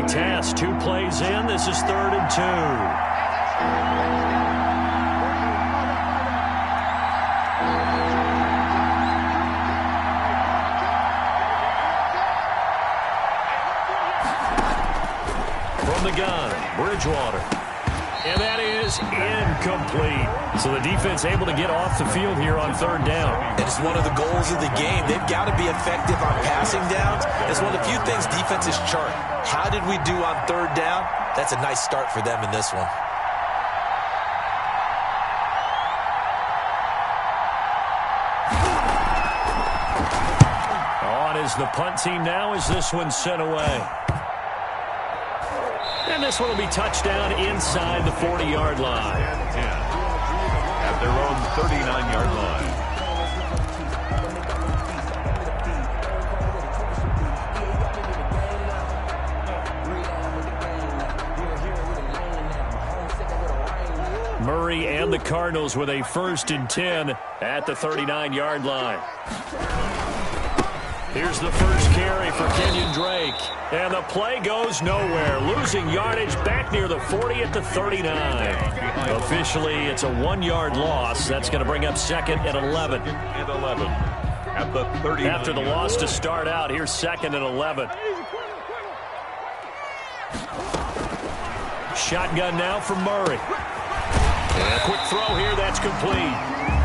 task. 2 plays in. This is 3rd and 2. From the gun, Bridgewater. And that is incomplete. So the defense able to get off the field here on 3rd down. And it's one of the goals of the game. They've got to be effective on passing downs. It's one of the few things defenses chart. How did we do on 3rd down? That's a nice start for them in this one. On is the punt team now as this one's sent away. And this one will be touchdown inside the 40-yard line. At their own 39-yard line. Murray and the Cardinals with a 1st and 10 at the 39-yard line. Here's the first carry for Kenyon Drake. And the play goes nowhere. Losing yardage back near the 40 at the 39. Officially, it's a 1-yard loss. That's going to bring up 2nd and 11. And 11 at the 39. After the loss to start out, here's 2nd and 11. Shotgun now from Murray. And a quick throw here, that's complete.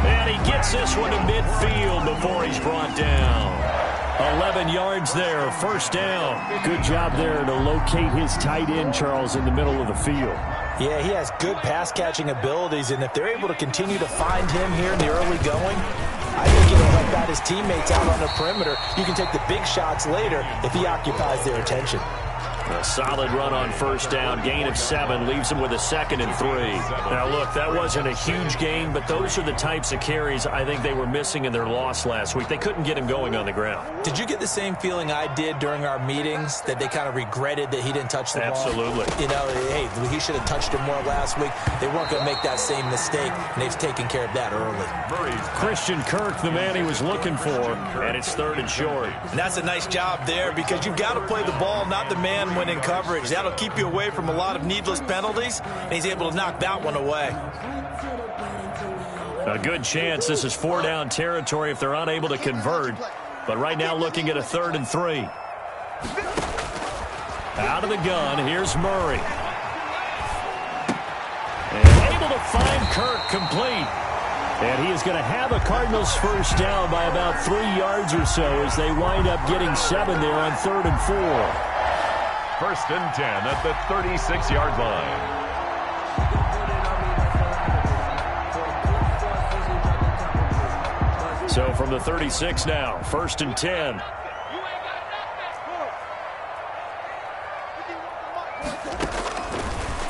And he gets this one to midfield before he's brought down. 11 yards there, 1st down. Good job there to locate his tight end, Charles, in the middle of the field. Yeah, he has good pass-catching abilities, and if they're able to continue to find him here in the early going, I think it'll help out his teammates out on the perimeter. You can take the big shots later if he occupies their attention. A solid run on 1st down. Gain of 7 leaves him with a 2nd and 3. Now, look, that wasn't a huge gain, but those are the types of carries I think they were missing in their loss last week. They couldn't get him going on the ground. Did you get the same feeling I did during our meetings, that they kind of regretted that he didn't touch the ball? Absolutely. You know, hey, he should have touched it more last week. They weren't going to make that same mistake, and they've taken care of that early. Christian Kirk, the man he was looking for, and it's 3rd and short. And that's a nice job there, because you've got to play the ball, not the man when in coverage. That'll keep you away from a lot of needless penalties, and he's able to knock that one away. A good chance this is 4-down territory if they're unable to convert. But right now looking at a 3rd and 3. Out of the gun, here's Murray. And able to find Kirk complete. And he is going to have a Cardinals 1st down by about 3 yards or so as they wind up getting 7 there on 3rd and 4. 1st and 10 at the 36-yard line. So from the 36 now, 1st and 10.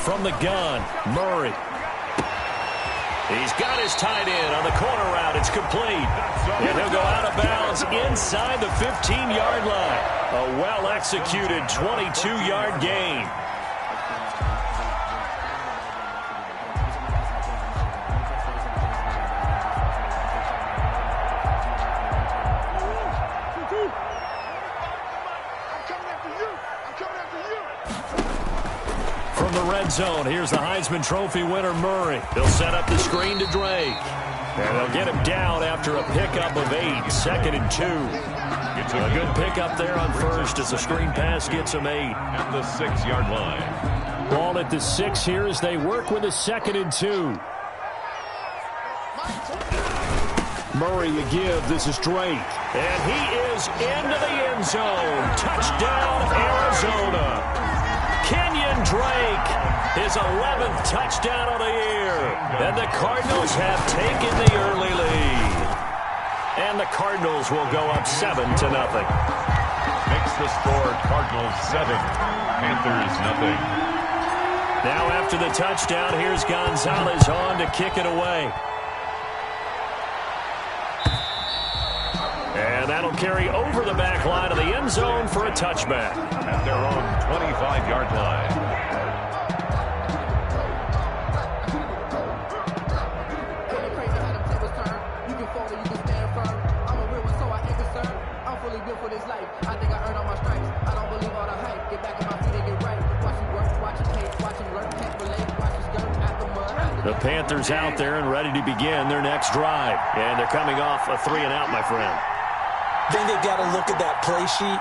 From the gun, Murray. He's got his tight end on the corner route. It's complete. And he'll go out of bounds inside the 15-yard line. A well-executed 22-yard gain. From the red zone, here's the Heisman Trophy winner, Murray. They'll set up the screen to Drake. And they'll get him down after a pickup of 8, 2nd and 2. A good pickup there on 1st as the screen pass gets him 8. At the 6-yard line. Ball at the 6 here as they work with a 2nd and 2. Murray the give. This is Drake. And he is into the end zone. Touchdown, Arizona. Kenyon Drake, his 11th touchdown of the year. And the Cardinals have taken the early lead. And the Cardinals will go up 7-0. Makes the score Cardinals 7, Panthers nothing. Now after the touchdown, here's Gonzalez on to kick it away. And that'll carry over the back line of the end zone for a touchback. At their own 25-yard line. For this life, I think I earned all my stripes. I don't believe all the hype. Get back on my feet and get right. The Panthers out there and ready to begin their next drive. And they're coming off a 3-and-out, my friend. I think they've got to look at that play sheet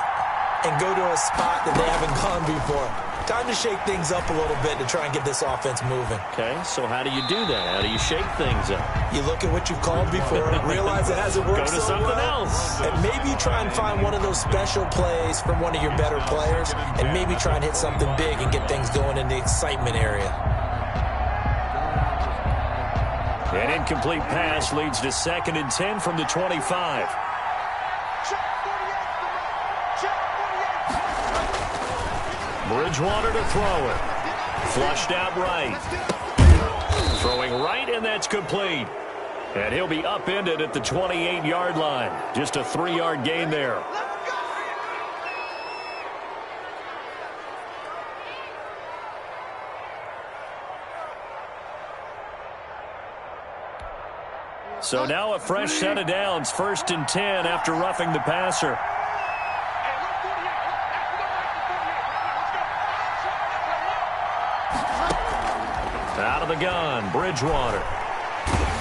and go to a spot that they haven't gone before. Time to shake things up a little bit to try and get this offense moving. Okay, so how do you do that? How do you shake things up? You look at what you've called before, realize it hasn't worked Go to so something well, else. and maybe try and find one of those special plays from one of your better players, and maybe try and hit something big and get things going in the excitement area. An incomplete pass leads to 2nd and 10 from the 25. Bridgewater to throw it. Flushed out right. Throwing right, and that's complete. And he'll be upended at the 28-yard line. Just a 3-yard gain there. So now a fresh set of downs. 1st and 10 after roughing the passer. Out of the gun, Bridgewater.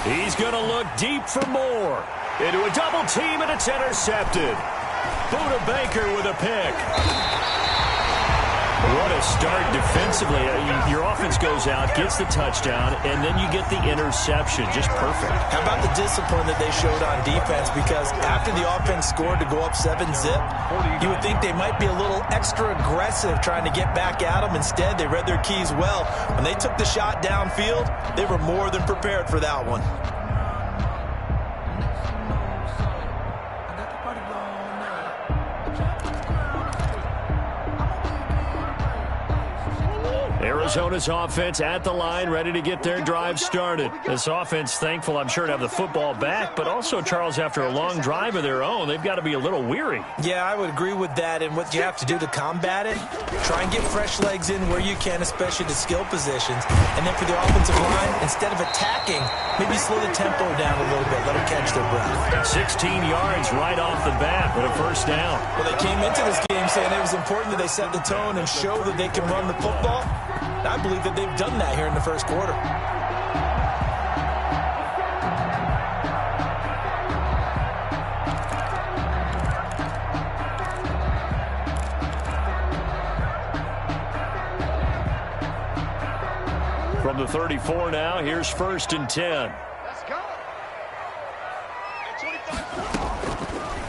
He's going to look deep for more. Into a double team, and it's intercepted. Buda Baker with a pick. What a start defensively. Your offense goes out, gets the touchdown, and then you get the interception. Just perfect. How about the discipline that they showed on defense? Because after the offense scored to go up 7-zip, you would think they might be a little extra aggressive trying to get back at them. Instead, they read their keys well. When they took the shot downfield, they were more than prepared for that one. Arizona's offense at the line, ready to get their drive started. This offense, thankful, I'm sure, to have the football back, but also, Charles, after a long drive of their own, they've got to be a little weary. Yeah, I would agree with that, and what you have to do to combat it, try and get fresh legs in where you can, especially the skill positions, and then for the offensive line, instead of attacking, maybe slow the tempo down a little bit, let them catch their breath. 16 yards right off the bat with a 1st down. Well, they came into this game saying it was important that they set the tone and show that they can run the football. I believe that they've done that here in the 1st quarter. From the 34 now, here's 1st and 10. Let's go.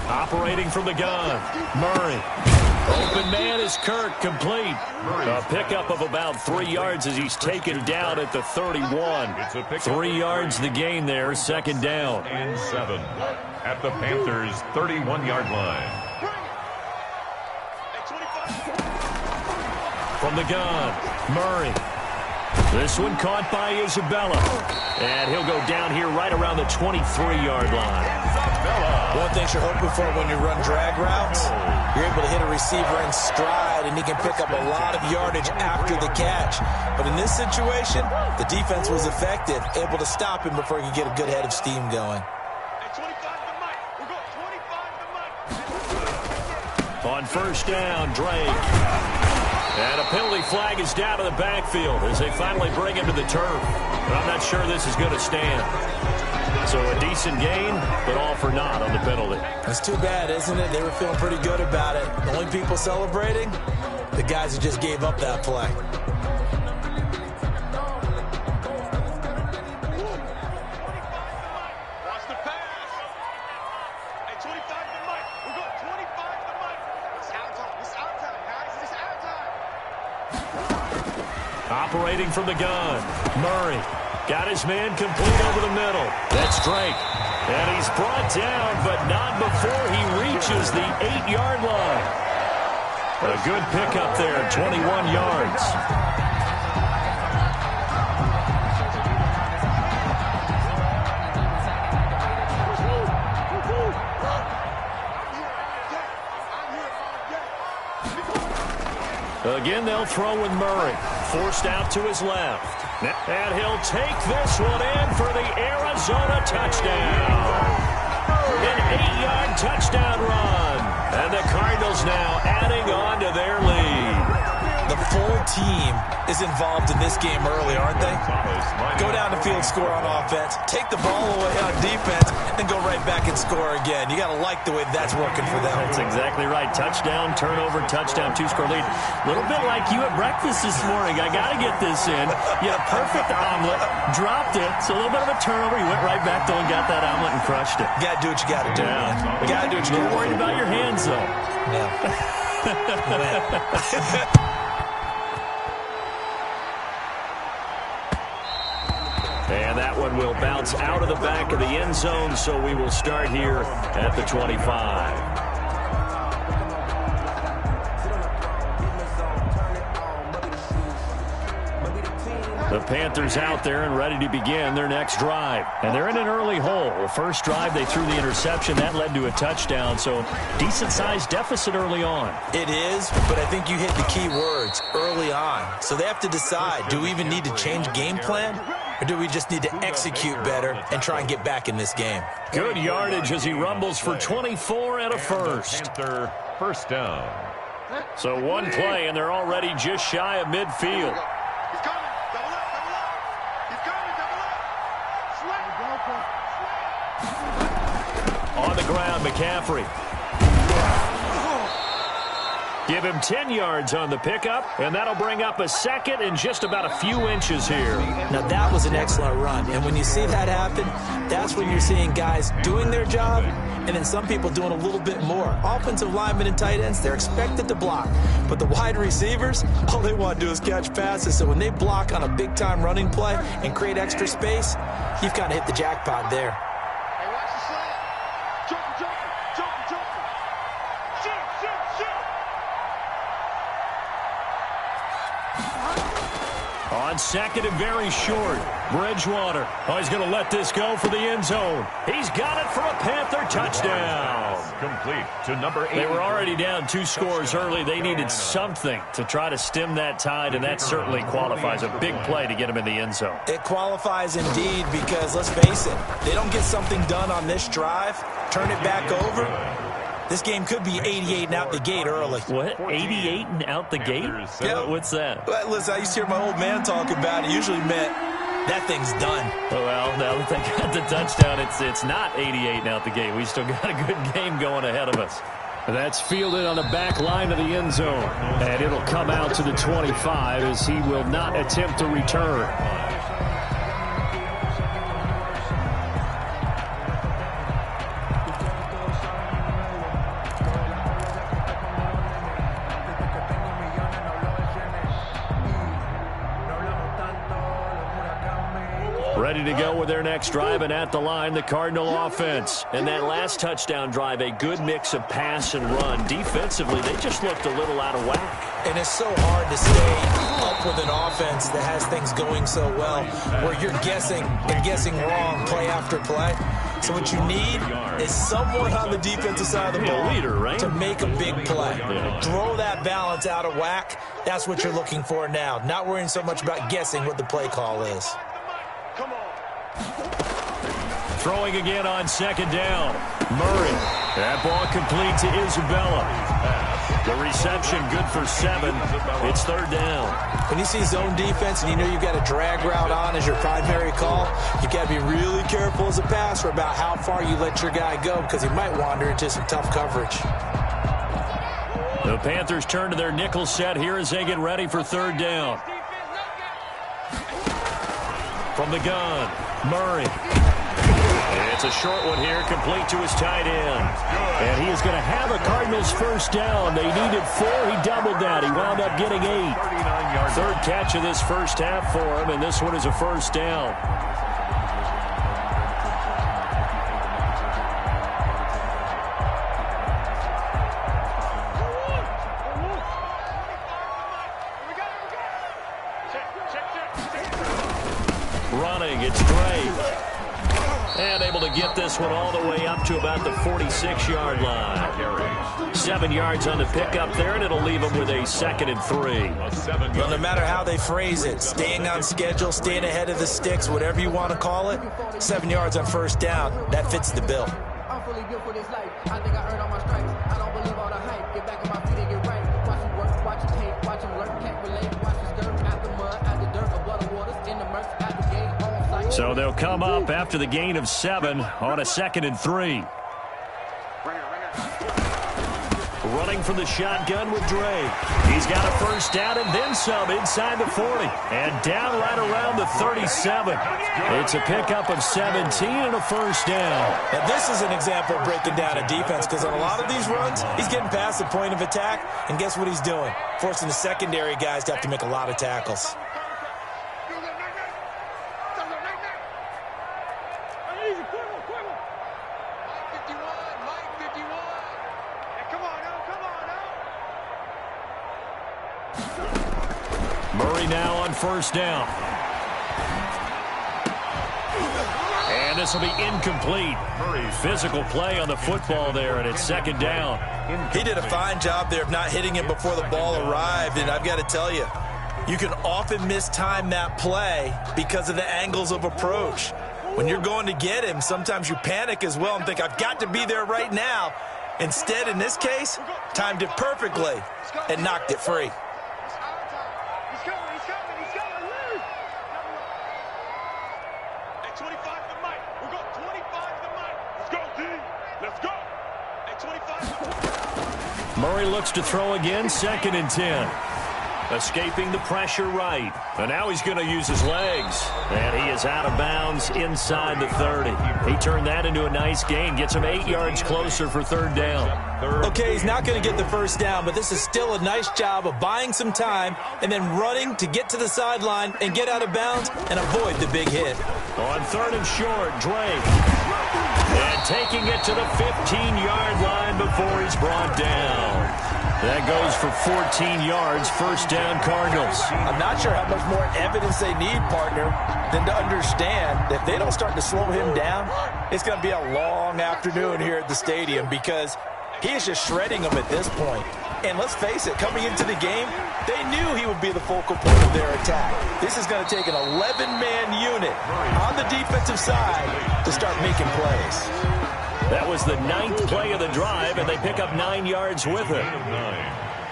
Operating from the gun, Murray. Open man is Kirk, complete. A pickup of about 3 yards as he's taken down at the 31. 3 yards the gain there, 2nd down. And 7 at the Panthers' 31-yard line. From the gun, Murray. This one caught by Isabella. And he'll go down here right around the 23-yard line. One thing you're hoping for when you run drag routes, you're able to hit a receiver in stride, and he can pick up a lot of yardage after the catch. But in this situation, the defense was effective, able to stop him before he could get a good head of steam going. On 1st down, Drake. And a penalty flag is down to the backfield as they finally bring him to the turf. But I'm not sure this is going to stand. So a decent gain, but all for naught on the penalty. That's too bad, isn't it? They were feeling pretty good about it. The only people celebrating, the guys who just gave up that play. Watch the pass. Hey, 25 to Mike. We're going 25 to Mike. It's out time. It's out time, guys. It's out time. Operating from the gun, Murray. Got his man complete over the middle. That's Drake. And he's brought down, but not before he reaches the 8-yard line. A good pickup there, 21 yards. Again, they'll throw with Murray. Forced out to his left. And he'll take this one in for the Arizona touchdown. An 8-yard touchdown run. And the Cardinals now adding on to their lead. The full team is involved in this game early, aren't they? Go down the field, score on offense, take the ball away on defense, and go right back and score again. You got to like the way that's working for them. That's exactly right. Touchdown, turnover, touchdown, two-score lead. A little bit like you at breakfast this morning. I got to get this in. You had a perfect omelet, dropped it, so a little bit of a turnover. You went right back though and got that omelet and crushed it. Got to do what you got to do, man. Got to do what you got to do. You're worried about your hands, though. Yeah. And that one will bounce out of the back of the end zone, so we will start here at the 25. The Panthers out there and ready to begin their next drive. And they're in an early hole. The first drive, they threw the interception. That led to a touchdown, so decent-sized deficit early on. It is, but I think you hit the key words, early on. So they have to decide, do we even need to change game plan? Or do we just need to execute better and try and get back in this game? Good yardage as he rumbles for 24 and a first. Panther first down. So one play, and they're already just shy of midfield. He's coming. Double up, double up. He's coming, double up. Sweat. On the ground, McCaffrey. Give him 10 yards on the pickup, and that'll bring up a second in just about a few inches here. Now, that was an excellent run. And when you see that happen, that's when you're seeing guys doing their job and then some people doing a little bit more. Offensive linemen and tight ends, they're expected to block. But the wide receivers, all they want to do is catch passes. So when they block on a big-time running play and create extra space, you've kind of hit the jackpot there. Hey, watch the slant. Jump, jump, jump, jump. Shoot, shoot, shoot. On second and very short, Bridgewater. Oh, he's going to let this go for the end zone. He's got it for a Panther touchdown. Complete to number 8. They were already down 2 scores early. They needed something to try to stem that tide, and that certainly qualifies. A big play to get him in the end zone. It qualifies indeed because, let's face it, they don't get something done on this drive, turn it back over. This game could be 88 and out the gate early. What? 88 and out the gate? Yeah. What's that? Well, listen, I used to hear my old man talk about it. It usually meant that thing's done. Well, now that they got the touchdown, it's not 88 and out the gate. We still got a good game going ahead of us. That's fielded on the back line of the end zone. And it'll come out to the 25 as he will not attempt to return. Ready to go with their next drive, and at the line, the Cardinal offense. And that last touchdown drive, a good mix of pass and run. Defensively, they just looked a little out of whack. And it's so hard to stay up with an offense that has things going so well, where you're guessing and guessing wrong play after play. So what you need is someone on the defensive side of the ball leader, right? to make a big play. Throw that balance out of whack. That's what you're looking for now. Not worrying so much about guessing what the play call is. Come on. Throwing again on second down. Murray. That ball complete to Isabella. The reception good for 7. It's third down. When you see zone defense and you know you've got a drag route on as your primary call, you've got to be really careful as a passer about how far you let your guy go because he might wander into some tough coverage. The Panthers turn to their nickel set here as they get ready for third down. From the gun, Murray. It's a short one here, complete to his tight end. And he is going to have a Cardinals first down. They needed 4. He doubled that. He wound up getting 8. Third catch of this first half for him, and this one is a first down. Running, it's Drake. And able to get this one all the way up to about the 46-yard line. 7 yards on the pickup there, and it'll leave them with a 2nd and 3. Well, no matter how they phrase it, staying on schedule, staying ahead of the sticks, whatever you want to call it, 7 yards on first down, that fits the bill. I'm fully built for this life. I think I earned all my stripes. I don't believe all the hype. Get back on my feet and get right. Watch him work, watch him hate, watch him lurk. Can't So they'll come up after the gain of 7 on a 2nd and 3. Running from the shotgun with Drake. He's got a first down and then some inside the 40. And down right around the 37. It's a pickup of 17 and a first down. Now this is an example of breaking down a defense, because on a lot of these runs, he's getting past the point of attack, and guess what he's doing? Forcing the secondary guys to have to make a lot of tackles. Murray now on first down. And this will be incomplete. Physical play on the football there, and it's 2nd down. He did a fine job there of not hitting him before the ball arrived, and I've got to tell you, you can often mistime that play because of the angles of approach. When you're going to get him, sometimes you panic as well and think, I've got to be there right now. Instead, in this case, timed it perfectly and knocked it free. Murray looks to throw again, 2nd and 10. Escaping the pressure right. And now he's going to use his legs. And he is out of bounds inside the 30. He turned that into a nice gain. Gets him 8 yards closer for 3rd down. Okay, he's not going to get the first down, but this is still a nice job of buying some time and then running to get to the sideline and get out of bounds and avoid the big hit. On 3rd and short, Drake. And taking it to the 15-yard line before he's brought down. That goes for 14 yards, first down Cardinals. I'm not sure how much more evidence they need, partner, than to understand that if they don't start to slow him down, it's going to be a long afternoon here at the stadium, because he is just shredding them at this point. And let's face it, coming into the game, they knew he would be the focal point of their attack. This is going to take an 11-man unit on the defensive side to start making plays. That was the 9th play of the drive, and they pick up 9 yards with it.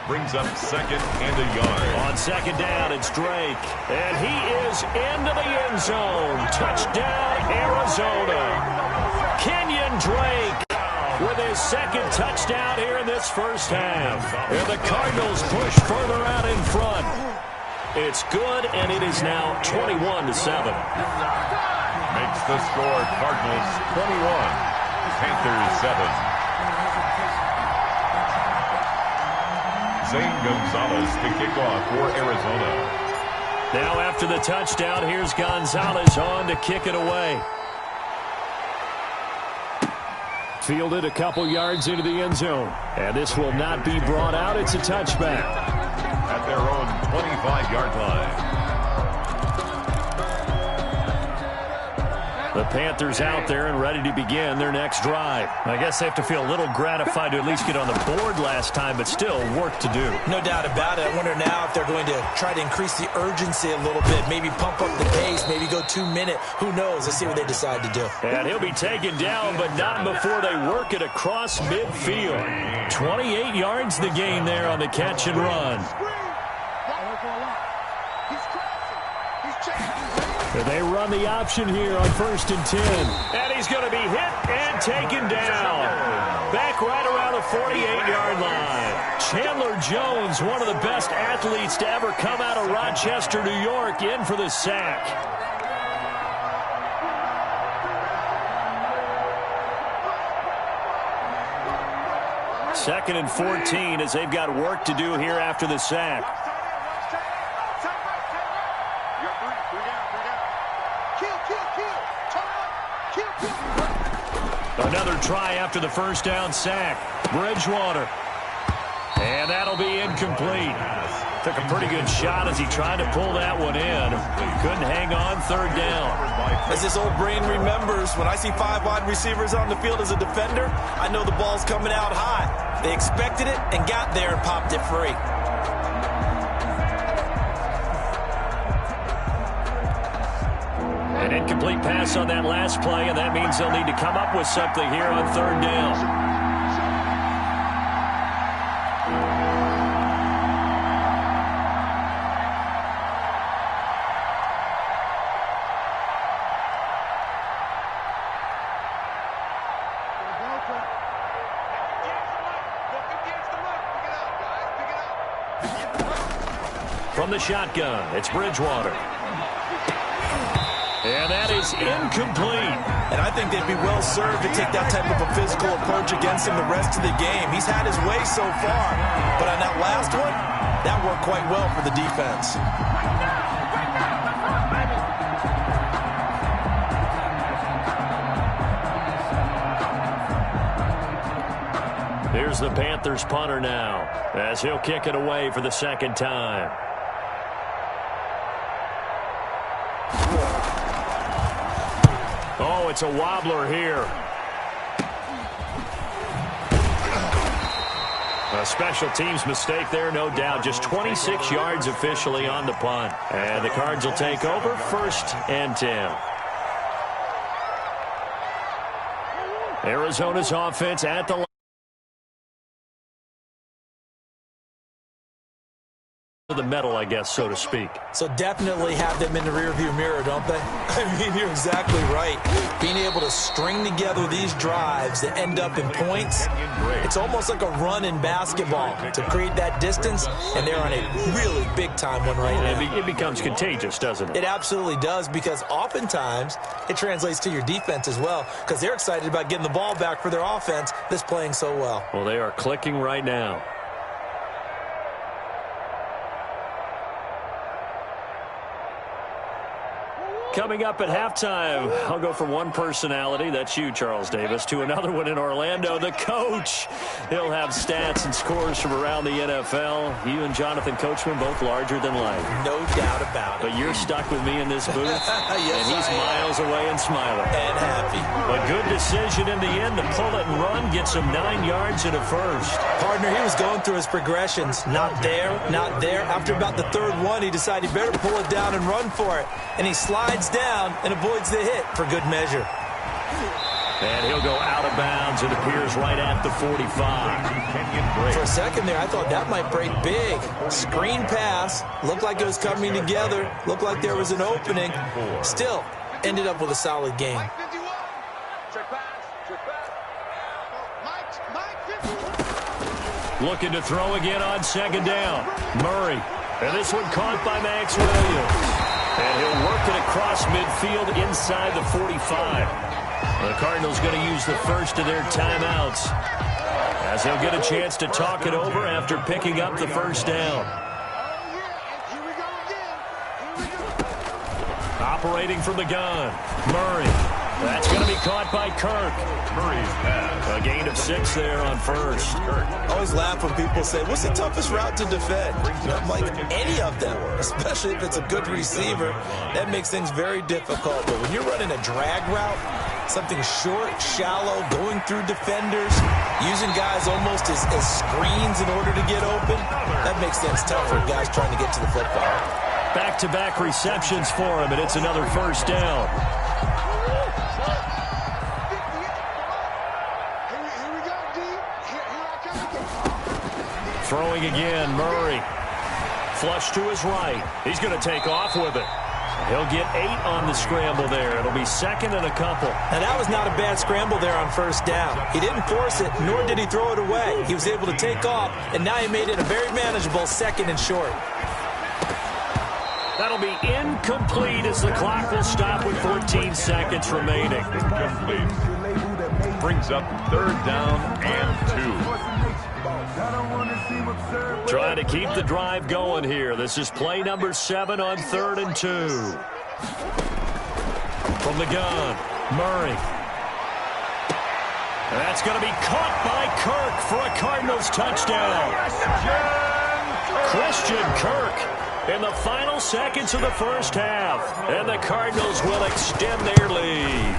Brings up 2nd and a yard. On 2nd down, it's Drake. And he is into the end zone. Touchdown, Arizona. Kenyon Drake with his 2nd touchdown here in this first half. And the Cardinals push further out in front. It's good, and it is now 21-7. Makes the score Cardinals 21. Panthers 7. Zane Gonzalez to kick off for Arizona. Now after the touchdown, here's Gonzalez on to kick it away. Fielded a couple yards into the end zone. And this will not be brought out. It's a touchback. At their own 25-yard line. The Panthers out there and ready to begin their next drive. I guess they have to feel a little gratified to at least get on the board last time, but still work to do. No doubt about it. I wonder now if they're going to try to increase the urgency a little bit, maybe pump up the pace, maybe go 2-minute. Who knows? Let's see what they decide to do. And he'll be taken down, but not before they work it across midfield. 28 yards the gain there on the catch and run. And they run the option here on 1st and 10. And he's going to be hit and taken down. Back right around the 48-yard line. Chandler Jones, one of the best athletes to ever come out of Rochester, New York, in for the sack. Second and 14 as they've got work to do here after the sack. Another try after the first down sack. Bridgewater. And that'll be incomplete. Took a pretty good shot as he tried to pull that one in. Couldn't hang on, 3rd down. As this old brain remembers, when I see 5 wide receivers on the field as a defender, I know the ball's coming out high. They expected it and got there and popped it free. An incomplete pass on that last play, and that means they'll need to come up with something here on 3rd down. From the shotgun, it's Bridgewater. And that is incomplete. And I think they'd be well served to take that type of a physical approach against him the rest of the game. He's had his way so far. But on that last one, that worked quite well for the defense. Here's the Panthers punter now, as he'll kick it away for the second time. Oh, it's a wobbler here. A special teams mistake there, no doubt. Just 26 yards officially on the punt. And the Cards will take over, 1st and 10. Arizona's offense at the line. The metal, I guess, so to speak. So definitely have them in the rearview mirror, don't they? I mean, you're exactly right. Being able to string together these drives that end up in points, it's almost like a run in basketball to create that distance, and they're on a really big-time one right now. It becomes contagious, doesn't it? It absolutely does, because oftentimes it translates to your defense as well, because they're excited about getting the ball back for their offense that's playing so well. Well, they are clicking right now. Coming up at halftime, I'll go from one personality, that's you, Charles Davis, to another one in Orlando, the coach. He'll have stats and scores from around the NFL. You and Jonathan Coachman, both larger than life. No doubt about it. But you're stuck with me in this booth, yes, and he's miles away and smiling. And happy. But good decision in the end to pull it and run, get some 9 yards and a first. Partner, he was going through his progressions. Not there, not there. After about the third one, he decided he better pull it down and run for it. And he slides down and avoids the hit for good measure. And he'll go out of bounds. It appears right at the 45. For a second there, I thought that might break big. Screen pass. Looked like it was coming together. Looked like there was an opening. Still, ended up with a solid game. Looking to throw again on second down. Murray. And this one caught by Max Williams. And he'll work it across midfield inside the 45. The Cardinals going to use the first of their timeouts, as they'll get a chance to talk it over after picking up the first down. Operating from the gun, Murray. That's going to be caught by Kirk. Murray's pass. A gain of 6 there on first. I always laugh when people say, what's the toughest route to defend? I'm like, any of them, especially if it's a good receiver. That makes things very difficult. But when you're running a drag route, something short, shallow, going through defenders, using guys almost as screens in order to get open, that makes things tough for guys trying to get to the football. Back-to-back receptions for him, and it's another first down. Throwing again, Murray. Flush to his right. He's going to take off with it. He'll get 8 on the scramble there. It'll be 2nd and a couple. Now, that was not a bad scramble there on first down. He didn't force it, nor did he throw it away. He was able to take off, and now he made it a very manageable 2nd and short. That'll be incomplete as the clock will stop with 14 seconds remaining. Incomplete. Brings up 3rd down and 2. Trying to keep the drive going here. This is play number 7 on 3rd and 2. From the gun, Murray. That's going to be caught by Kirk for a Cardinals touchdown. Christian Kirk in the final seconds of the first half. And the Cardinals will extend their lead.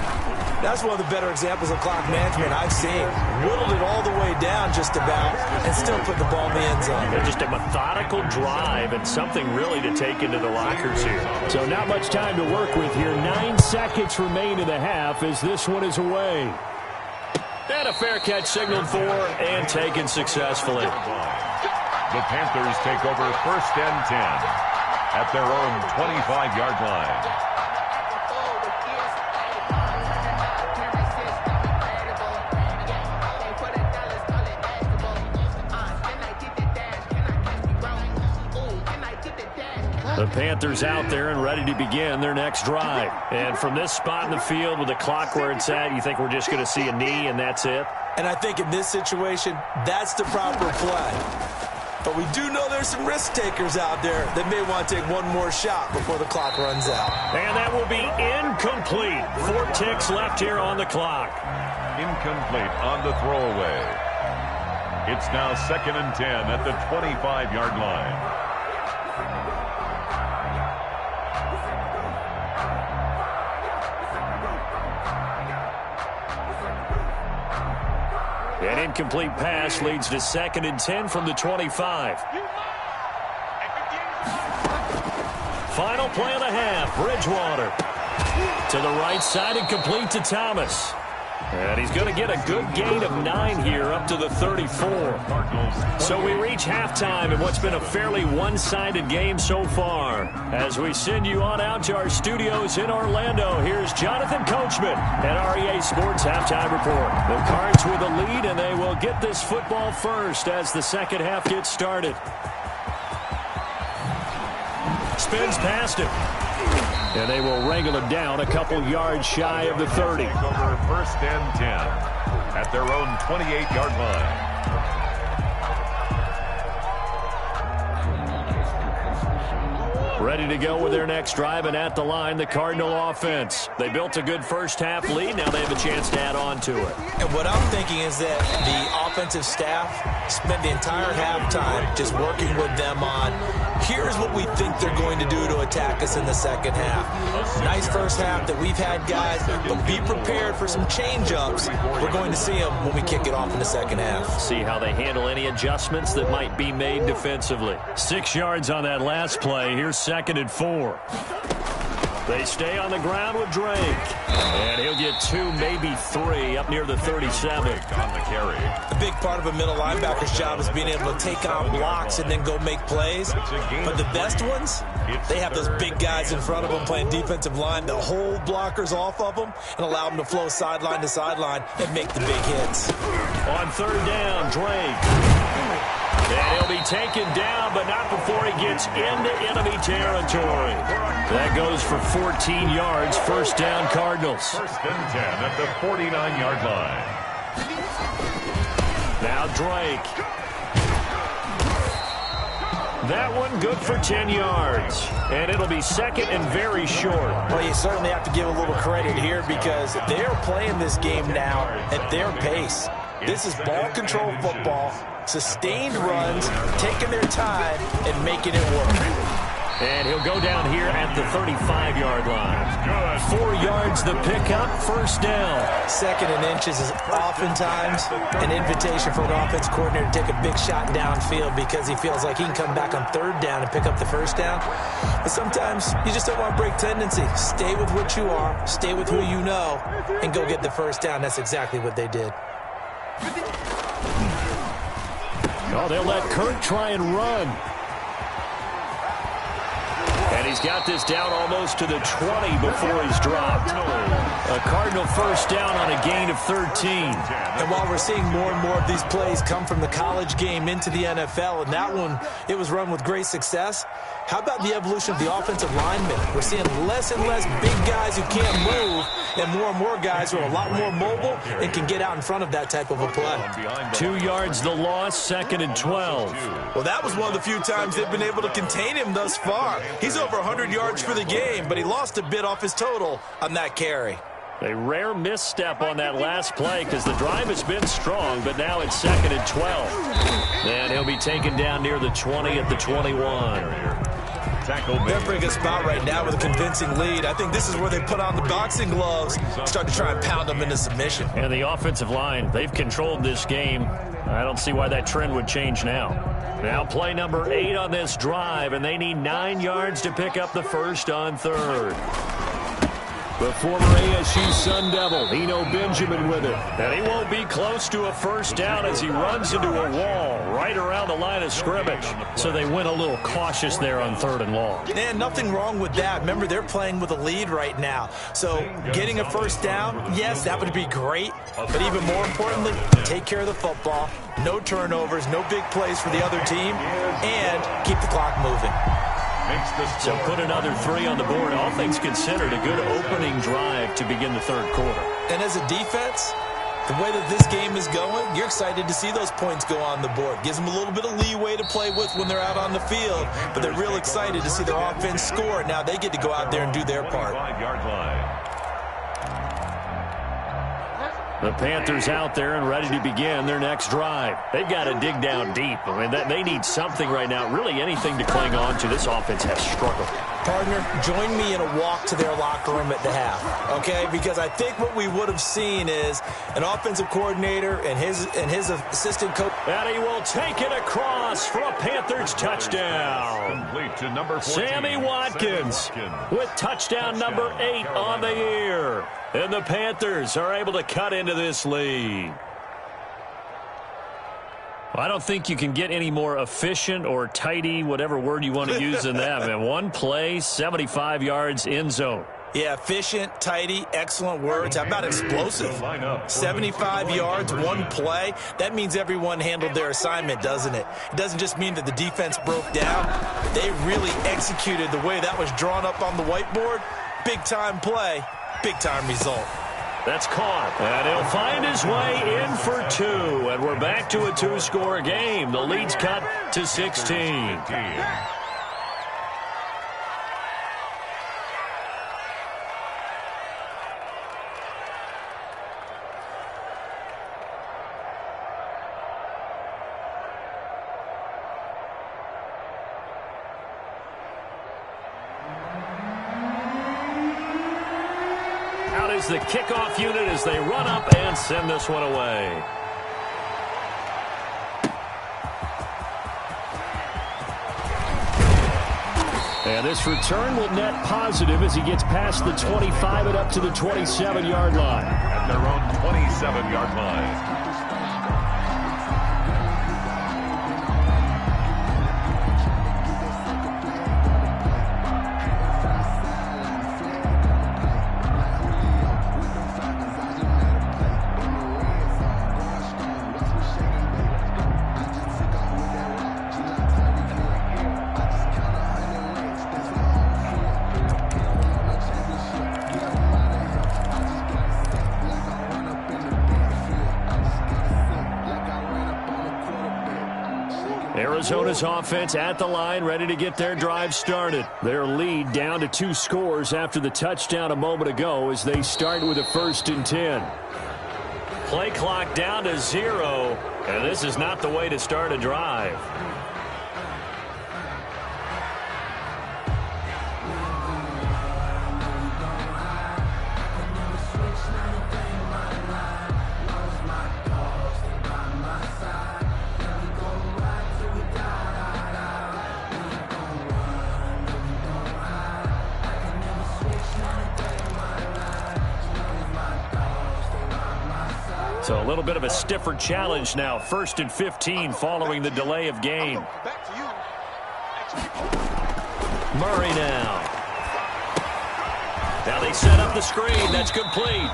That's one of the better examples of clock management I've seen. Whittled it all the way down just about and still put the ball in the end zone. They're just a methodical drive and something really to take into the lockers here. So not much time to work with here. 9 seconds remain in the half as this one is away. And a fair catch signaled for and taken successfully. The Panthers take over 1st and 10 at their own 25-yard line. The Panthers out there and ready to begin their next drive. And from this spot in the field with the clock where it's at, you think we're just going to see a knee and that's it? And I think in this situation, that's the proper play. But we do know there's some risk takers out there that may want to take one more shot before the clock runs out. And that will be incomplete. 4 ticks left here on the clock. Incomplete on the throwaway. It's now 2nd and 10 at the 25-yard line. An incomplete pass leads to 2nd and 10 from the 25. Final play of the half. Bridgewater to the right side and complete to Thomas. And he's going to get a good gain of 9 here up to the 34. So we reach halftime in what's been a fairly one-sided game so far. As we send you on out to our studios in Orlando, here's Jonathan Coachman at REA Sports Halftime Report. The Cards with a lead, and they will get this football first as the second half gets started. Spins past him. And they will wrangle him down a couple yards shy of the 30. Over 1st and 10 at their own 28-yard line. Ready to go with their next drive, and at the line, the Cardinal offense. They built a good first-half lead. Now they have a chance to add on to it. And what I'm thinking is that the offensive staff spent the entire halftime just working with them on, here's what we think they're going to do to attack us in the second half. Nice first half that we've had, guys, but be prepared for some change-ups. We're going to see them when we kick it off in the second half. See how they handle any adjustments that might be made defensively. 6 yards on that last play. Here's 2nd and 4. They stay on the ground with Drake. And he'll get 2, maybe 3 up near the 37. On the carry. A big part of a middle linebacker's job is being able to take on blocks and then go make plays. But the best ones, they have those big guys in front of them playing defensive line that hold blockers off of them and allow them to flow sideline to sideline and make the big hits. On 3rd down, Drake. And he'll be taken down, but not before he gets into enemy territory. That goes for 14 yards. 1st down, Cardinals. 1st and 10 at the 49-yard line. Now Drake. That one good for 10 yards. And it'll be 2nd and very short. Well, you certainly have to give a little credit here because they're playing this game now at their pace. This is ball control football, sustained runs, taking their time, and making it work. And he'll go down here at the 35-yard line. 4 yards the pickup, 1st down. 2nd and inches is oftentimes an invitation for an offense coordinator to take a big shot downfield because he feels like he can come back on 3rd down and pick up the 1st down. But sometimes you just don't want to break tendency. Stay with what you are, stay with who you know, and go get the 1st down. That's exactly what they did. Oh, they'll let Kirk try and run. And he's got this down almost to the 20 before he's dropped. A Cardinal 1st down on a gain of 13. And while we're seeing more and more of these plays come from the college game into the NFL, and that one, it was run with great success, how about the evolution of the offensive linemen? We're seeing less and less big guys who can't move, and more guys who are a lot more mobile and can get out in front of that type of a play. 2 yards the loss, 2nd and 12. Well, that was one of the few times they've been able to contain him thus far. He's over 100 yards for the game, but he lost a bit off his total on that carry. A rare misstep on that last play because the drive has been strong, but now it's 2nd and 12. And he'll be taken down near the 20 at the 21. They're in a pretty good spot right now with a convincing lead. I think this is where they put on the boxing gloves, start to try and pound them into submission. And the offensive line, they've controlled this game. I don't see why that trend would change now. Now play number 8 on this drive, and they need 9 yards to pick up the 1st on 3rd. The former ASU Sun Devil, Eno Benjamin with it. And he won't be close to a 1st down as he runs into a wall right around the line of scrimmage. So they went a little cautious there on 3rd and long. And nothing wrong with that. Remember, they're playing with a lead right now. So getting a 1st down, yes, that would be great. But even more importantly, take care of the football. No turnovers, no big plays for the other team, and keep the clock moving. makes the So score. put another 3 on the board. All things considered, a good opening drive to begin the third quarter. And as a defense, the way that this game is going, you're excited to see those points go on the board. Gives them a little bit of leeway to play with when they're out on the field, but they're real excited to see their offense score. Now they get to go out there and do their part. 5-yard line. The Panthers out there and ready to begin their next drive. They've got to dig down deep. I mean, they need something right now, really anything to cling on to. This offense has struggled. Partner, join me in a walk to their locker room at the half, okay? Because I think what we would have seen is an offensive coordinator and his assistant coach. And he will take it across for a Panthers touchdown. Complete to number 14. Sammy Watkins with touchdown number 8 on the year. And the Panthers are able to cut into this lead. I don't think you can get any more efficient or tidy, whatever word you want to use in that. Man, one play, 75 yards in zone. Yeah, efficient, tidy, excellent words. How about explosive? 75 yards, one play. That means everyone handled their assignment, doesn't it? It doesn't just mean that the defense broke down. They really executed the way that was drawn up on the whiteboard. Big-time play, big-time result. That's caught. And he'll find his way in for 2. And we're back to a 2-score game. The lead's cut to 16. The kickoff unit as they run up and send this one away. And this return will net positive as he gets past the 25 and up to the 27-yard line. At their own 27-yard line. Arizona's offense at the line, ready to get their drive started. Their lead down to 2 scores after the touchdown a moment ago as they start with a 1st and 10. Play clock down to 0, and this is not the way to start a drive. So a little bit of a stiffer challenge now. 1st and 15 following the delay of game. Back to you. Murray now. Now they set up the screen. That's complete.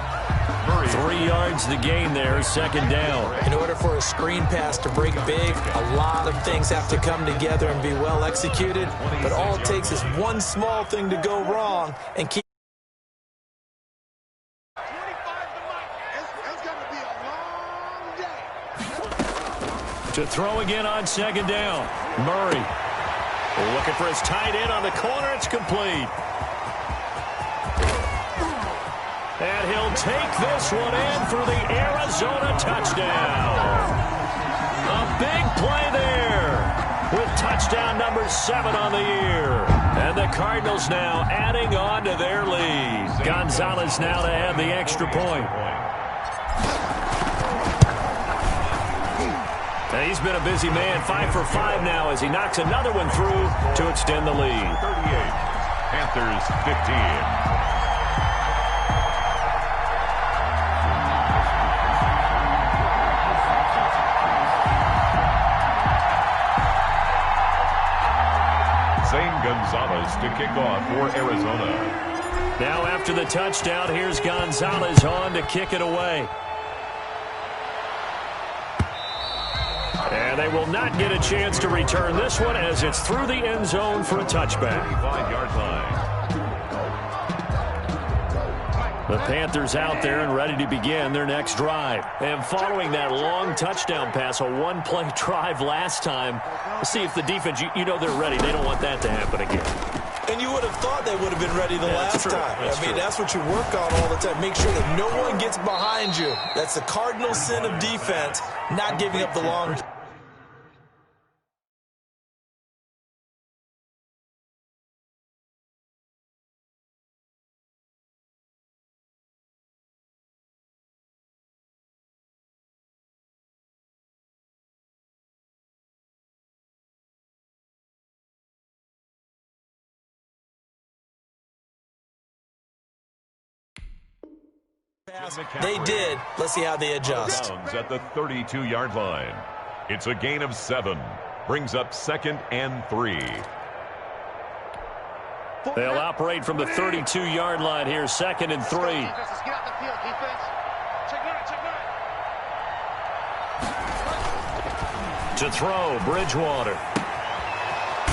3 yards the gain there, 2nd down. In order for a screen pass to break big, a lot of things have to come together and be well executed. But all it takes is one small thing to go wrong and keep. To throw again on 2nd down. Murray looking for his tight end on the corner. It's complete. And he'll take this one in for the Arizona touchdown. A big play there with touchdown number 7 on the year. And the Cardinals now adding on to their lead. Gonzalez now to add the extra point. And he's been a busy man, 5 for 5 now as he knocks another one through to extend the lead. 38, Panthers 15. Zane Gonzalez to kick off for Arizona. Now after the touchdown, here's Gonzalez on to kick it away. And they will not get a chance to return this one as it's through the end zone for a touchback. 5-yard line. The Panthers out there and ready to begin their next drive. And following that long touchdown pass, a one-play drive last time, see if the defense, you know they're ready. They don't want that to happen again. And you would have thought they would have been ready the last time. That's what you work on all the time. Make sure that no one gets behind you. That's the cardinal sin of defense, not giving up the long. They did. Let's see how they adjust. Downs at the 32-yard line. It's a gain of 7. Brings up 2nd and 3. They'll operate from the 32-yard line here, 2nd and 3. Get out the field, defense. Check nine. To throw, Bridgewater.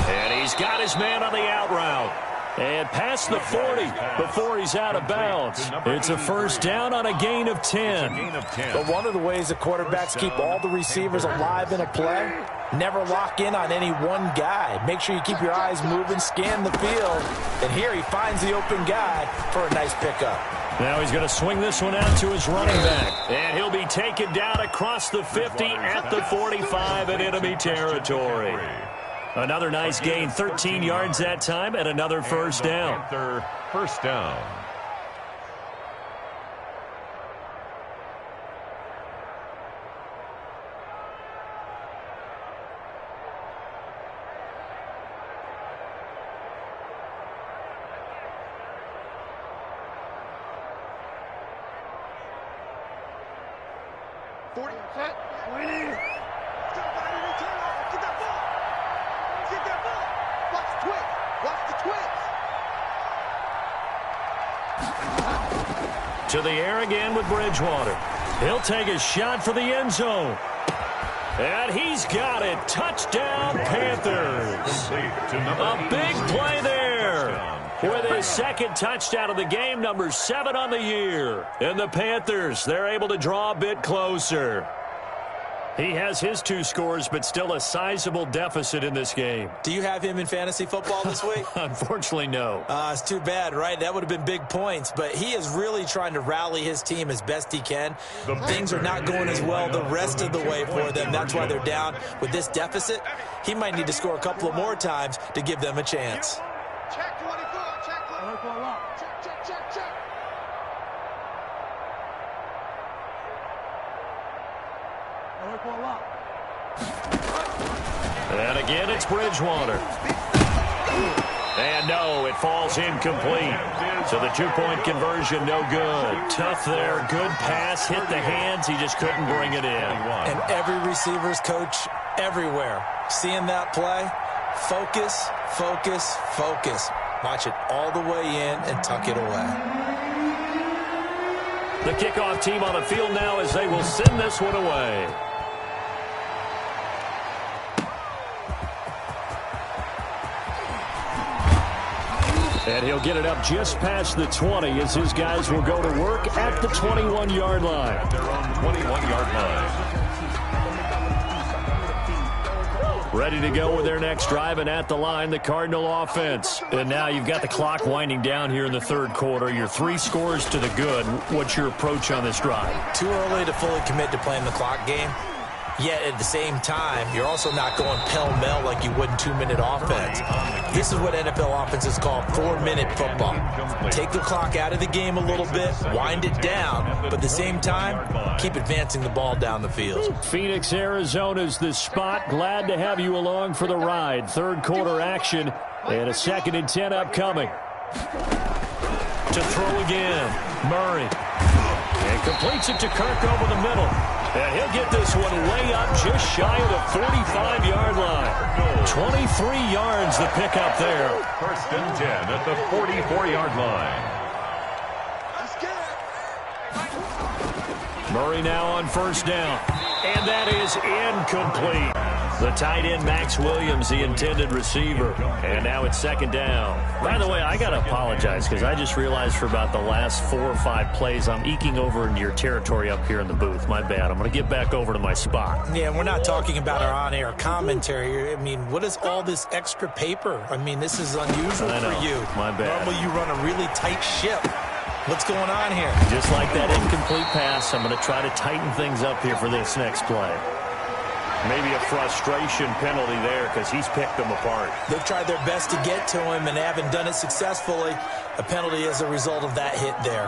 And he's got his man on the out route. And past the 40 before he's out of bounds. It's a first down on a gain of 10. But one of the ways the quarterbacks keep all the receivers alive in a play, never lock in on any one guy. Make sure you keep your eyes moving, scan the field. And here he finds the open guy for a nice pickup. Now he's going to swing this one out to his running back. And he'll be taken down across the 50 at the 45 in enemy territory. Another nice gain, 13 yards that time, and another first down. First down. To the air again with Bridgewater. He'll take a shot for the end zone. And he's got it. Touchdown, Panthers. A big play there. With his second touchdown of the game, number 7 on the year. And the Panthers, they're able to draw a bit closer. He has his 2 scores, but still a sizable deficit in this game. Do you have him in fantasy football this week? Unfortunately, no. It's too bad, right? That would have been big points, but he is really trying to rally his team as best he can. Things are not going as well the rest of the way for them. That's why they're down. With this deficit, he might need to score a couple of more times to give them a chance. Check 24. Check 24. Check. And again, it's Bridgewater. And no, it falls incomplete. So the 2-point conversion, no good. Tough there, good pass, hit the hands. He just couldn't bring it in. And every receiver's coach everywhere, seeing that play, focus, focus, focus. Watch it all the way in and tuck it away. The kickoff team on the field now as they will send this one away. And he'll get it up just past the 20 as his guys will go to work at the 21-yard line. At their own 21-yard line. Ready to go with their next drive, and at the line, the Cardinal offense. And now you've got the clock winding down here in the third quarter. Your 3 scores to the good. What's your approach on this drive? Too early to fully commit to playing the clock game. Yet at the same time, you're also not going pell-mell like you would in 2-minute offense. This is what NFL offenses call 4-minute football. Take the clock out of the game a little bit, wind it down, but at the same time, keep advancing the ball down the field. Phoenix, Arizona's the spot. Glad to have you along for the ride. Third quarter action and a 2nd and 10 upcoming. To throw again, Murray. And completes it to Kirk over the middle. And he'll get this one way up just shy of the 45-yard line. 23 yards the pickup there. First and 10 at the 44-yard line. Murray now on first down. And that is incomplete. The tight end, Max Williams, the intended receiver. And now it's second down. By the way, I got to apologize because I just realized for about the last 4 or 5 plays, I'm eking over into your territory up here in the booth. My bad. I'm going to get back over to my spot. Yeah, we're not talking about our on-air commentary. I mean, what is all this extra paper? I mean, this is unusual for you. My bad. Normally you run a really tight ship. What's going on here? Just like that incomplete pass, I'm going to try to tighten things up here for this next play. Maybe a frustration penalty there because he's picked them apart. They've tried their best to get to him and haven't done it successfully. A penalty as a result of that hit there.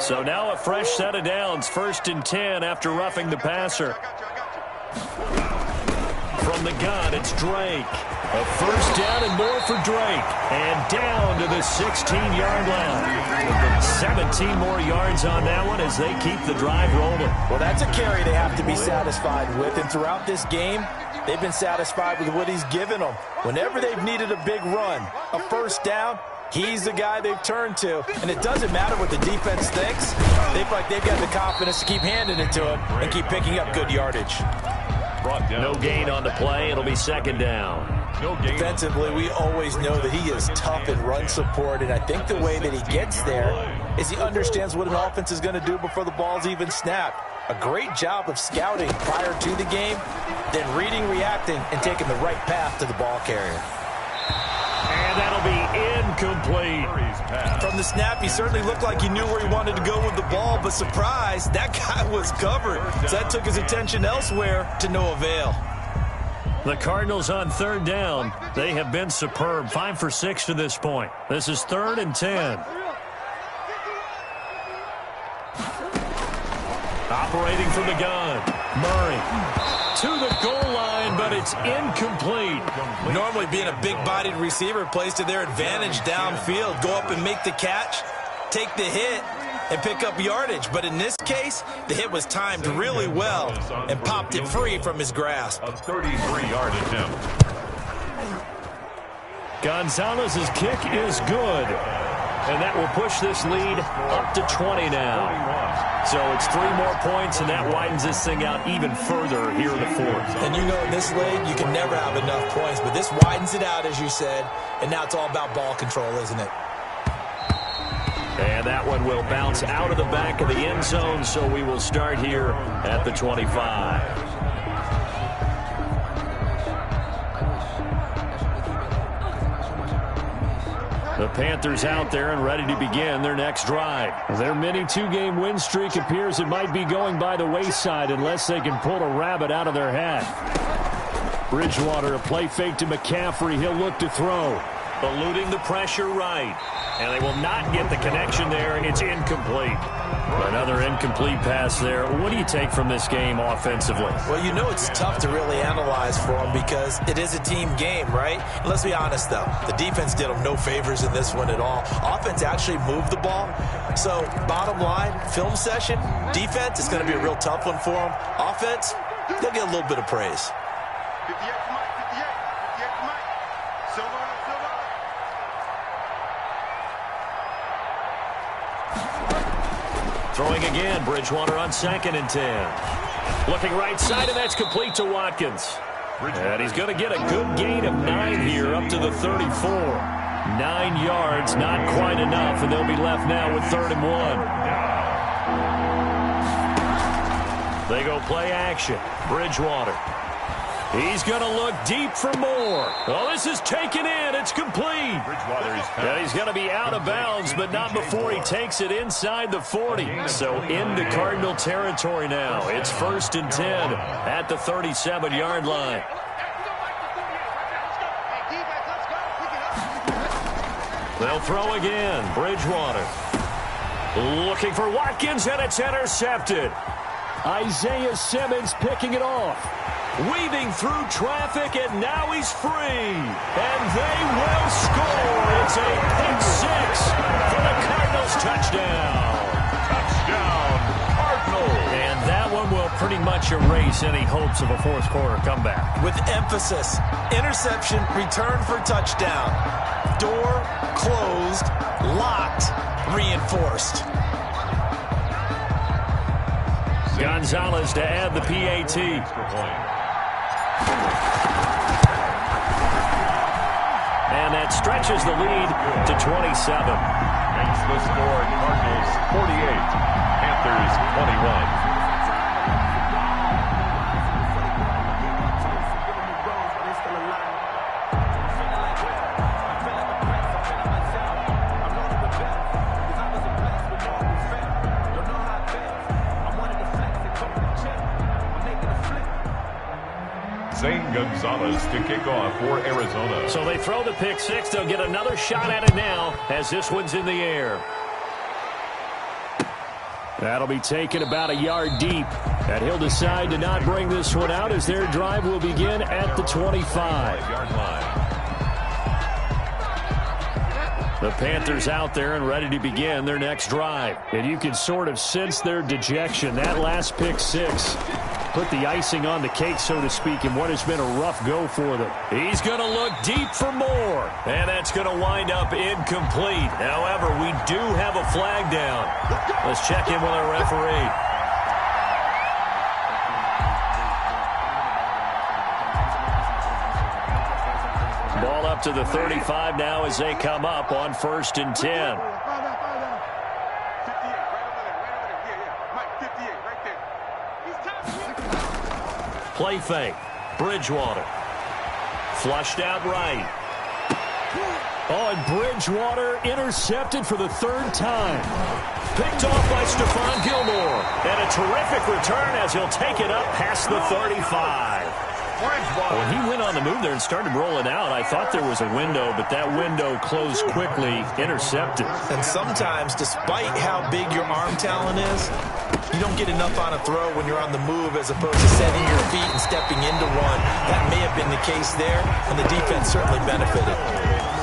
So now a fresh set of downs, 1st and 10 after roughing the passer. From the gun, it's Drake. A first down and more for Drake. And down to the 16-yard line. 17 more yards on that one as they keep the drive rolling. Well, that's a carry they have to be satisfied with. And throughout this game, they've been satisfied with what he's given them. Whenever they've needed a big run, a first down, he's the guy they've turned to. And it doesn't matter what the defense thinks. They feel like they've got the confidence to keep handing it to him and keep picking up good yardage. No gain on the play. It'll be second down. Defensively, we always know that he is tough in run support, and I think the way that he gets there is he understands what an offense is going to do before the ball's even snapped. A great job of scouting prior to the game, then reading, reacting, and taking the right path to the ball carrier. And that'll be incomplete. From the snap, he certainly looked like he knew where he wanted to go with the ball, but surprise, that guy was covered. So that took his attention elsewhere to no avail. The Cardinals on 3rd down. They have been superb. 5 for 6 to this point. This is 3rd and 10. Operating from the gun. Murray to the goal line, but it's incomplete. Normally being a big-bodied receiver plays to their advantage downfield. Go up and make the catch, take the hit, and pick up yardage. But in this case, the hit was timed really well and popped it free from his grasp. A 33-yard attempt. Gonzalez's kick is good. And that will push this lead up to 20 now. So it's 3 more points, and that widens this thing out even further here in the 4th. And you know in this league, you can never have enough points. But this widens it out, as you said. And now it's all about ball control, isn't it? And that one will bounce out of the back of the end zone, so we will start here at the 25. The Panthers out there and ready to begin their next drive. Their mini 2-game win streak appears it might be going by the wayside unless they can pull a rabbit out of their hat. Bridgewater, a play fake to McCaffrey. He'll look to throw. Eluding the pressure right. And they will not get the connection there. It's incomplete. Another incomplete pass there. What do you take from this game offensively? Well, you know it's tough to really analyze for them because it is a team game, right? Let's be honest, though. The defense did them no favors in this one at all. Offense actually moved the ball. So, bottom line, film session, defense is going to be a real tough one for them. Offense, they'll get a little bit of praise. 58 to Mike, 58 to Mike. Silver. Throwing again, Bridgewater on 2nd and 10. Looking right side, and that's complete to Watkins. And he's going to get a good gain of 9 here up to the 34. 9 yards, not quite enough, and they'll be left now with 3rd and 1. They go play action. Bridgewater. He's going to look deep for more. Oh, this is taken in. It's complete. And he's going to be out of bounds, but not before he takes it inside the 40. So into Cardinal territory now. It's 1st and 10 at the 37-yard line. They'll throw again. Bridgewater. Looking for Watkins, and it's intercepted. Isaiah Simmons picking it off. Weaving through traffic, and now he's free. And they will score. It's a pick 6 for the Cardinals touchdown. Touchdown, Cardinals. And that one will pretty much erase any hopes of a 4th quarter comeback. With emphasis, interception, return for touchdown. Door closed, locked, reinforced. Gonzalez to add the PAT. And that stretches the lead to 27. Makes the score Cardinals 48, Panthers 21. Gonzalez to kick off for Arizona. So they throw the pick six. They'll get another shot at it now as this one's in the air. That'll be taken about a yard deep. And he'll decide to not bring this one out as their drive will begin at the 25-yard line. The Panthers out there and ready to begin their next drive. And you can sort of sense their dejection. That last pick six put the icing on the cake, so to speak, in what has been a rough go for them. He's going to look deep for more. And that's going to wind up incomplete. However, we do have a flag down. Let's check in with our referee. Ball up to the 35 now as they come up on 1st and 10. Play fake. Bridgewater. Flushed out right. Oh, and Bridgewater intercepted for the 3rd time. Picked off by Stephon Gilmore. And a terrific return as he'll take it up past the 35. When he went on the move there and started rolling out, I thought there was a window, but that window closed quickly, intercepted. And sometimes, despite how big your arm talent is, you don't get enough on a throw when you're on the move as opposed to setting your feet and stepping into one. That may have been the case there, and the defense certainly benefited.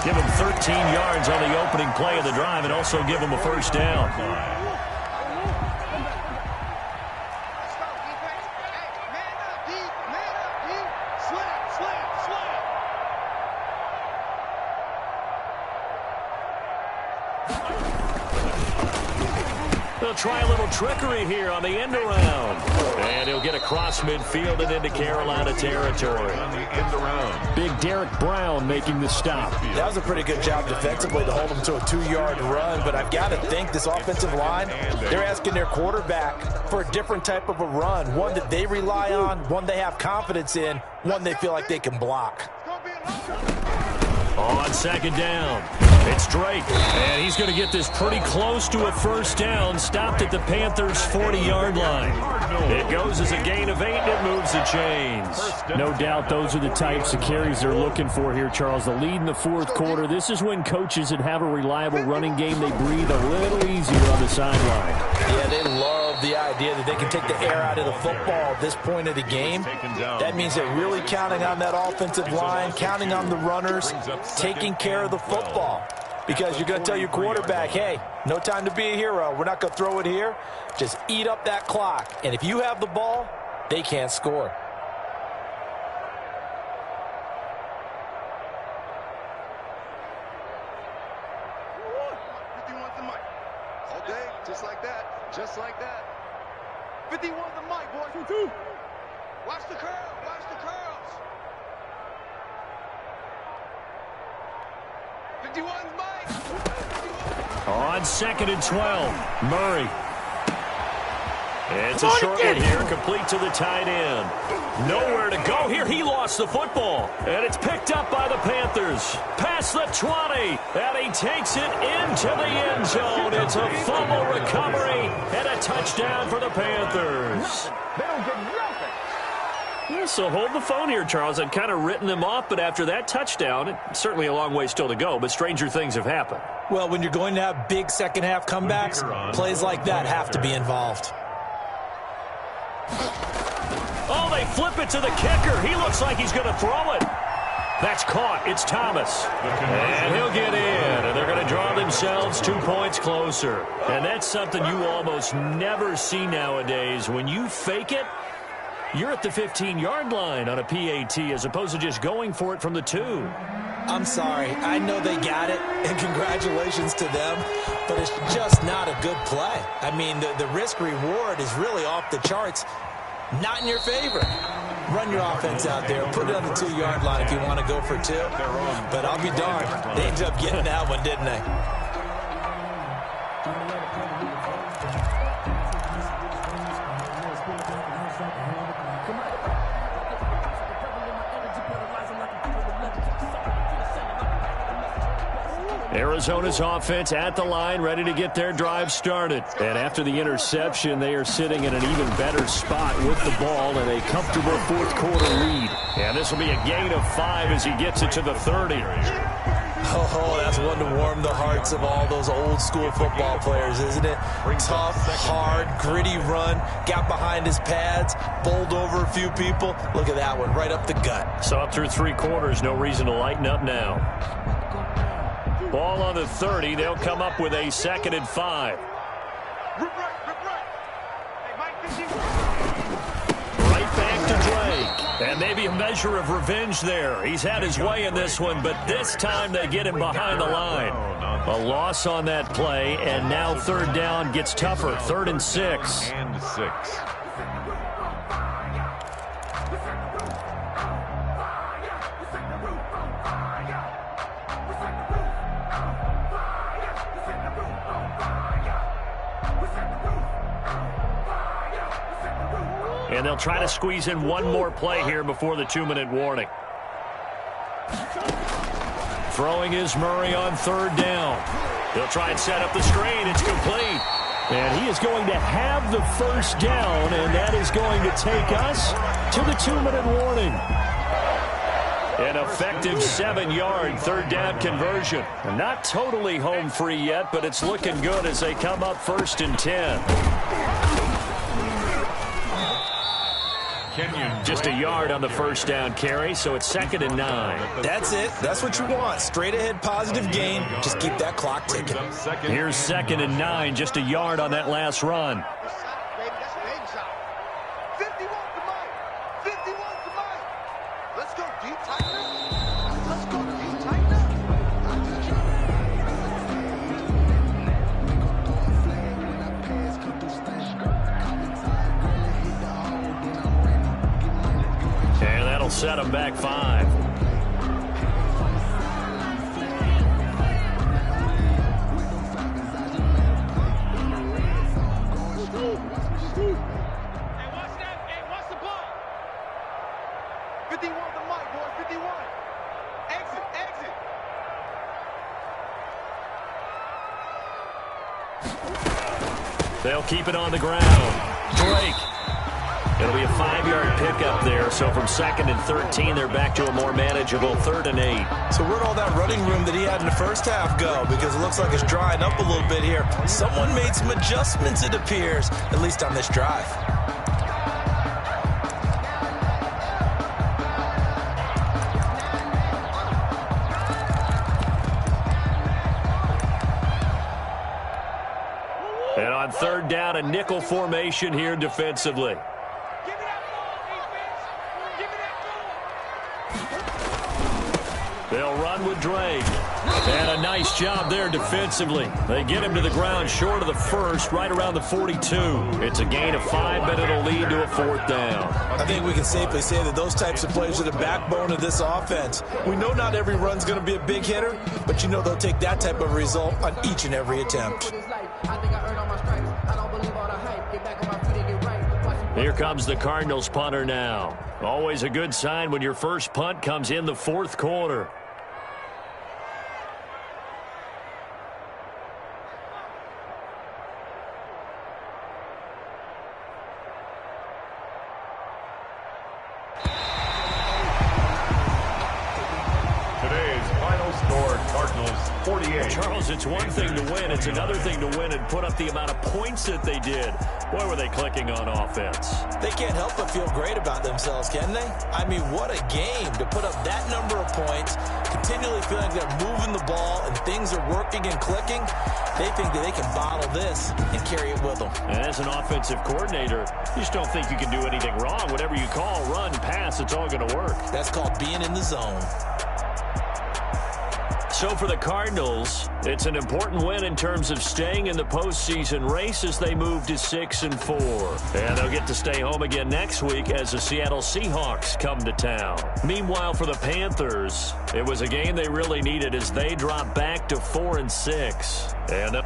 Give him 13 yards on the opening play of the drive and also give him a 1st down. They'll try a little trickery here on the end around. And he'll get across midfield and into Carolina territory. On the end around. Big Derek Brown making the stop. That was a pretty good job defensively to hold him to a 2-yard run, but I've got to think this offensive line, they're asking their quarterback for a different type of a run, one that they rely on, one they have confidence in, one they feel like they can block. On 2nd down, it's Drake, and he's going to get this pretty close to a 1st down, stopped at the Panthers' 40-yard line. It goes as a gain of 8, and it moves the chains. No doubt those are the types of carries they're looking for here, Charles. The lead in the 4th quarter. This is when coaches that have a reliable running game, they breathe a little easier on the sideline. Yeah, they love the idea that they can take the air out of the football at this point of the game. That means they're really counting on that offensive line, counting on the runners, taking care of the football. Because you're going to tell your quarterback, hey, no time to be a hero. We're not going to throw it here. Just eat up that clock. And if you have the ball, they can't score. All day, just like that. Just like that. 51 the mic, boys. 2-2. Watch the curl. Watch the curls. 51 mic. On 2nd and 12, Murray. It's a short one here, complete to the tight end. Nowhere to go here. He lost the football. And it's picked up by the Panthers. Past the 20. And he takes it into the end zone. It's a fumble recovery and a touchdown for the Panthers. They don't get nothing. Yeah, so hold the phone here, Charles. I've kind of written them off, but after that touchdown, it's certainly a long way still to go, but stranger things have happened. Well, when you're going to have big second-half comebacks, plays like that have to be involved. Oh, they flip it to the kicker. He looks like he's going to throw it. That's caught. It's Thomas. And he'll get in, and they're going to draw themselves 2 points closer. And that's something you almost never see nowadays. When you fake it, you're at the 15-yard line on a PAT as opposed to just going for it from the 2. I'm sorry. I know they got it, and congratulations to them, but it's just not a good play. I mean, the risk-reward is really off the charts. Not in your favor. Run your offense out there. Put it on the 2-yard line if you want to go for 2. But I'll be darned. They ended up getting that one, didn't they? Arizona's offense at the line, ready to get their drive started. And after the interception, they are sitting in an even better spot with the ball in a comfortable fourth-quarter lead. And this will be a gain of 5 as he gets it to the 30. Oh, that's one to warm the hearts of all those old-school football players, isn't it? Tough, hard, gritty run, got behind his pads, bowled over a few people. Look at that one, right up the gut. So up through 3 quarters, no reason to lighten up now. Ball on the 30. They'll come up with a 2nd and 5. Right back to Drake. And maybe a measure of revenge there. He's had his way in this one, but this time they get him behind the line. A loss on that play, and now 3rd down gets tougher. 3rd and 6. And 6. And they'll try to squeeze in one more play here before the 2-minute warning. Throwing is Murray on 3rd down. They'll try and set up the screen. It's complete. And he is going to have the 1st down, and that is going to take us to the 2-minute warning. An effective 7-yard 3rd down conversion. Not totally home free yet, but it's looking good as they come up 1st and 10. Just a yard on the 1st down carry, so it's 2nd and 9. That's it. That's what you want. Straight ahead, positive gain. Just keep that clock ticking. Here's 2nd and 9, just a yard on that last run. 51 to Mike. 51 to Mike. Let's go deep, Tiger. Let's go deep, Tiger. And that'll set them back 5. Hey, watch that. Hey, watch the ball. 51 to Mike, boy. 51. Exit, exit. They'll keep it on the ground. Drake. It'll be a 5-yard pickup there, so from 2nd and 13, they're back to a more manageable 3rd and 8. So where'd all that running room that he had in the first half go? Because it looks like it's drying up a little bit here. Someone made some adjustments, it appears, at least on this drive. And on 3rd down, a nickel formation here defensively. They'll run with Drake. And a nice job there defensively. They get him to the ground short of the 1st, right around the 42. It's a gain of 5, but it'll lead to a 4th down. I think we can safely say that those types of plays are the backbone of this offense. We know not every run's going to be a big hitter, but you know they'll take that type of result on each and every attempt. Here comes the Cardinals punter now. Always a good sign when your first punt comes in the 4th quarter. Today's final score, Cardinals 48. Charles, it's one thing to win. It's another thing to win and put up the amount of points that they did. Boy, were they clicking on offense. They can't help but feel great about themselves, can they? I mean, what a game to put up that number of points, continually feeling they're moving the ball and things are working and clicking. They think that they can bottle this and carry it with them. And as an offensive coordinator, you just don't think you can do anything wrong. Whatever you call, run, pass, it's all going to work. That's called being in the zone. So for the Cardinals, it's an important win in terms of staying in the postseason race as they move to 6-4. And they'll get to stay home again next week as the Seattle Seahawks come to town. Meanwhile, for the Panthers, it was a game they really needed as they drop back to 4-6. And